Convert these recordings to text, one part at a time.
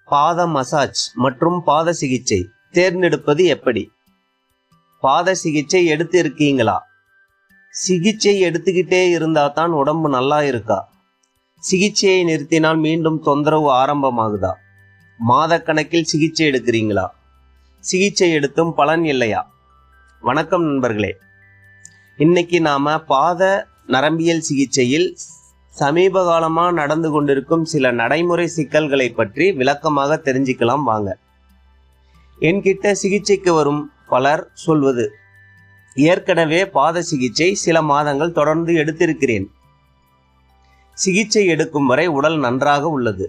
பாத மசாஜ் மற்றும் பாத சிகிச்சை தேர்ந்தெடுப்பது எப்படி? பாத சிகிச்சை எடுத்து இருக்கீங்களா? சிகிச்சை எடுத்துக்கிட்டே இருந்தா தான் உடம்பு நல்லா இருக்கா? சிகிச்சையை நிறுத்தினால் மீண்டும் தொந்தரவு ஆரம்பமாகுதா? மாதக்கணக்கில் சிகிச்சை எடுக்கிறீங்களா? சிகிச்சை எடுத்தும் பலன் இல்லையா? வணக்கம் நண்பர்களே, இன்னைக்கு நாம பாத நரம்பியல் சிகிச்சையில் சமீப காலமாக நடந்து கொண்டிருக்கும் சில நடைமுறை சிக்கல்களை பற்றி விளக்கமாக தெரிஞ்சுக்கலாம் வாங்க. என்கிட்ட சிகிச்சைக்கு வரும் பலர் சொல்வது, ஏற்கனவே பாத சிகிச்சை சில மாதங்கள் தொடர்ந்து எடுத்திருக்கிறேன். சிகிச்சை எடுக்கும் வரை உடல் நன்றாக உள்ளது.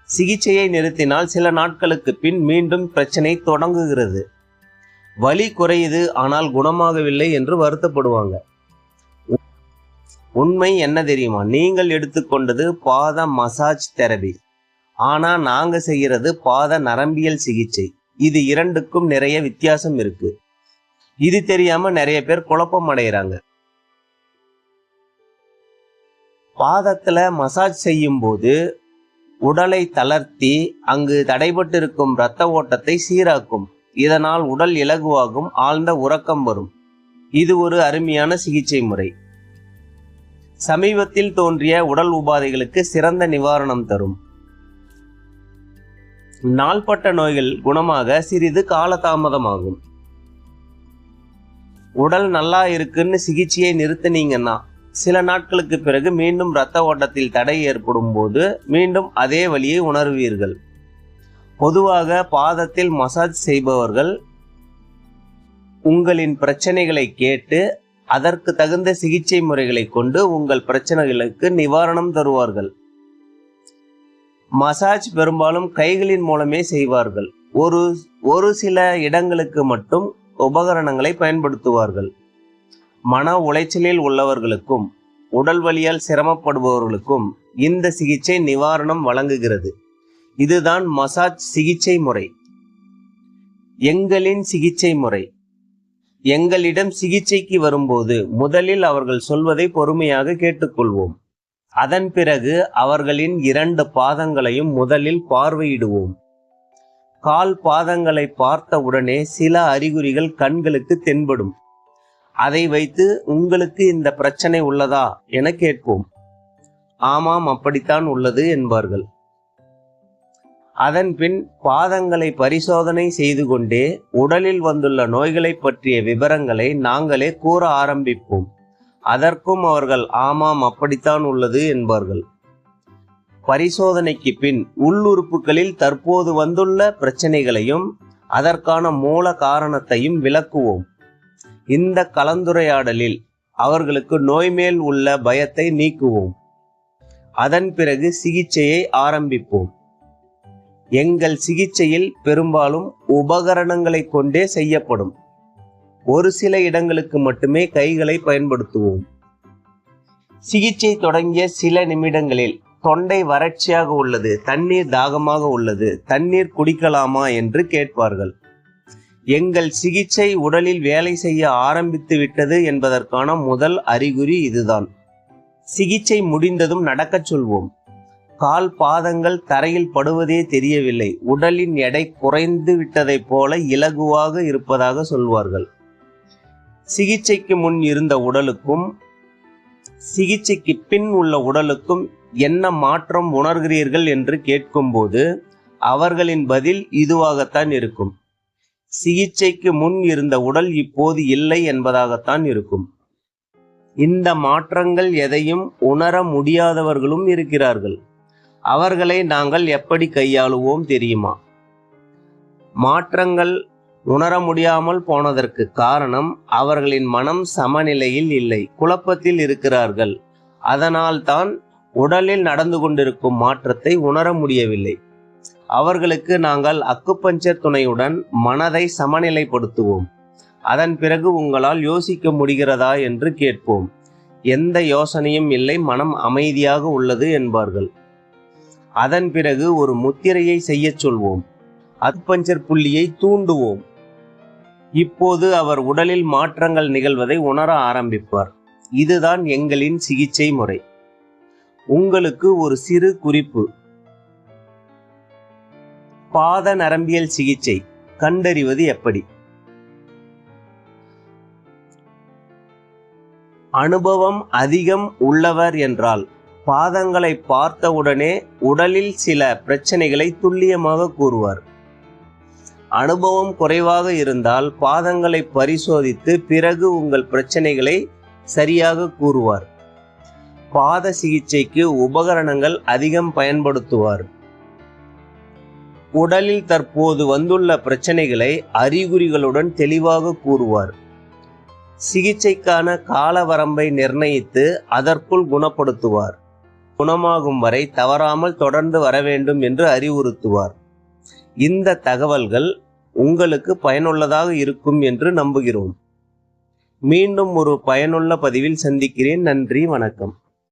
சிகிச்சையை நிறுத்தினால் சில நாட்களுக்கு பின் மீண்டும் பிரச்சனை தொடங்குகிறது. வலி குறையுது, ஆனால் குணமாகவில்லை என்று வருத்தப்படுவாங்க. உண்மை என்ன தெரியுமா? நீங்கள் எடுத்துக்கொண்டது பாத மசாஜ் தெரபி, ஆனா நாங்க செய்யறது பாத நரம்பியல் சிகிச்சை. இது இரண்டுக்கும் நிறைய வித்தியாசம் இருக்கு. இது தெரியாம நிறைய பேர் குழப்பம் அடைகிறாங்க. பாதத்துல மசாஜ் செய்யும் போது உடலை தளர்த்தி அங்கு தடைபட்டு இருக்கும் இரத்த ஓட்டத்தை சீராக்கும். இதனால் உடல் இலகுவாகும், ஆழ்ந்த உறக்கம் வரும். இது ஒரு அருமையான சிகிச்சை முறை. சமீபத்தில் தோன்றிய உடல் உபாதைகளுக்கு சிறந்த நிவாரணம் தரும். நாள்பட்ட நோய்கள் குணமாக சிறிது காலதாமதமாகும். உடல் நல்லா இருக்குன்னு சிகிச்சையை நிறுத்தினீங்கன்னா சில நாட்களுக்கு பிறகு மீண்டும் இரத்த ஓட்டத்தில் தடை ஏற்படும் போது மீண்டும் அதே வலியை உணர்வீர்கள். பொதுவாக பாதத்தில் மசாஜ் செய்பவர்கள் உங்களின் பிரச்சனைகளை கேட்டு அதற்கு தகுந்த சிகிச்சை முறைகளை கொண்டு உங்கள் பிரச்சனைகளுக்கு நிவாரணம் தருவார்கள். மசாஜ் பெரும்பாலும் கைகளின் மூலமே செய்வார்கள். ஒரு சில இடங்களுக்கு மட்டும் உபகரணங்களை பயன்படுத்துவார்கள். மன உளைச்சலில் உள்ளவர்களுக்கும் உடல் வலியால் சிரமப்படுபவர்களுக்கும் இந்த சிகிச்சை நிவாரணம் வழங்குகிறது. இதுதான் மசாஜ் சிகிச்சை முறை. எங்களின் சிகிச்சை முறை. எங்களிடம் சிகிச்சைக்கு வரும்போது முதலில் அவர்கள் சொல்வதை பொறுமையாக கேட்டுக்கொள்வோம். அதன் பிறகு அவர்களின் 2 பாதங்களையும் முதலில் பார்வையிடுவோம். கால் பாதங்களை பார்த்த உடனே சில அறிகுறிகள் கண்களுக்கு தென்படும். அதை வைத்து உங்களுக்கு இந்த பிரச்சனை உள்ளதா என கேட்போம். ஆமாம், அப்படித்தான் உள்ளது என்பார்கள். அதன் பின் பாதங்களை பரிசோதனை செய்து கொண்டே உடலில் வந்துள்ள நோய்களை பற்றிய விவரங்களை நாங்களே கூற ஆரம்பிப்போம். அதற்கும் அவர்கள் ஆமாம், அப்படித்தான் உள்ளது என்பார்கள். பரிசோதனைக்கு பின் உள்ளுறுப்புகளில் தற்போது வந்துள்ள பிரச்சனைகளையும் அதற்கான மூல காரணத்தையும் விளக்குவோம். இந்த கலந்துரையாடலில் அவர்களுக்கு நோய் மேல் உள்ள பயத்தை நீக்குவோம். அதன் பிறகு சிகிச்சையை ஆரம்பிப்போம். எங்கள் சிகிச்சையில் பெரும்பாலும் உபகரணங்களை கொண்டே செய்யப்படும். ஒரு சில இடங்களுக்கு மட்டுமே கைகளை பயன்படுத்துவோம். சிகிச்சை தொடங்கிய சில நிமிடங்களில் தொண்டை வறட்சியாக உள்ளது, தண்ணீர் தாகமாக உள்ளது, தண்ணீர் குடிக்கலாமா என்று கேட்பார்கள். எங்கள் சிகிச்சை உடலில் வேலை செய்ய ஆரம்பித்து விட்டது என்பதற்கான முதல் அறிகுறி இதுதான். சிகிச்சை முடிந்ததும் நடக்கச் சொல்வோம். கால் பாதங்கள் தரையில் படுவதே தெரியவில்லை, உடலின் எடை குறைந்து விட்டதை போல இலகுவாக இருப்பதாக சொல்வார்கள். சிகிச்சைக்கு முன் இருந்த உடலுக்கும் சிகிச்சைக்கு பின் உள்ள உடலுக்கும் என்ன மாற்றம் உணர்கிறீர்கள் என்று கேட்கும்போது அவர்களின் பதில் இதுவாகத்தான் இருக்கும். சிகிச்சைக்கு முன் இருந்த உடல் இப்போது இல்லை என்பதாகத்தான் இருக்கும். இந்த மாற்றங்கள் எதையும் உணர முடியாதவர்களும் இருக்கிறார்கள். அவர்களை நாங்கள் எப்படி கையாளுவோம் தெரியுமா? மாற்றங்கள் உணர முடியாமல் போனதற்கு காரணம் அவர்களின் மனம் சமநிலையில் இல்லை, குழப்பத்தில் இருக்கிறார்கள். அதனால் தான் உடலில் நடந்து கொண்டிருக்கும் மாற்றத்தை உணர முடியவில்லை. அவர்களுக்கு நாங்கள் அக்குபஞ்சர் துணையுடன் மனதை சமநிலைப்படுத்துவோம். அதன் பிறகு உங்களால் யோசிக்க முடிகிறதா என்று கேட்போம். எந்த யோசனையும் இல்லை, மனம் அமைதியாக உள்ளது என்பார்கள். அதன் பிறகு ஒரு முத்திரையை செய்ய சொல்வோம். அக்குபஞ்சர் புள்ளியை தூண்டுவோம். இப்போது அவர் உடலில் மாற்றங்கள் நிகழ்வதை உணர ஆரம்பிப்பார். இதுதான் எங்களின் சிகிச்சை முறை. உங்களுக்கு ஒரு சிறு குறிப்பு. பாத நரம்பியல் சிகிச்சை கண்டறிவது எப்படி? அனுபவம் அதிகம் உள்ளவர் என்றால் பாதங்களை பார்த்தவுடனே உடலில் சில பிரச்சனைகளை துல்லியமாக கூறுவார். அனுபவம் குறைவாக இருந்தால் பாதங்களை பரிசோதித்து பிறகு உங்கள் பிரச்சனைகளை சரியாக கூறுவார். பாத சிகிச்சைக்கு உபகரணங்கள் அதிகம் பயன்படுத்துவார். உடலில் தற்போது வந்துள்ள பிரச்சனைகளை அறிகுறிகளுடன் தெளிவாக கூறுவார். சிகிச்சைக்கான கால வரம்பை நிர்ணயித்து அதற்குள் குணப்படுத்துவார். குணமாகும் வரை தவறாமல் தொடர்ந்து வர வேண்டும் என்று அறிவுறுத்துவார். இந்த தகவல்கள் உங்களுக்கு பயனுள்ளதாக இருக்கும் என்று நம்புகிறோம். மீண்டும் ஒரு பயனுள்ள பதிவில் சந்திக்கிறேன். நன்றி, வணக்கம்.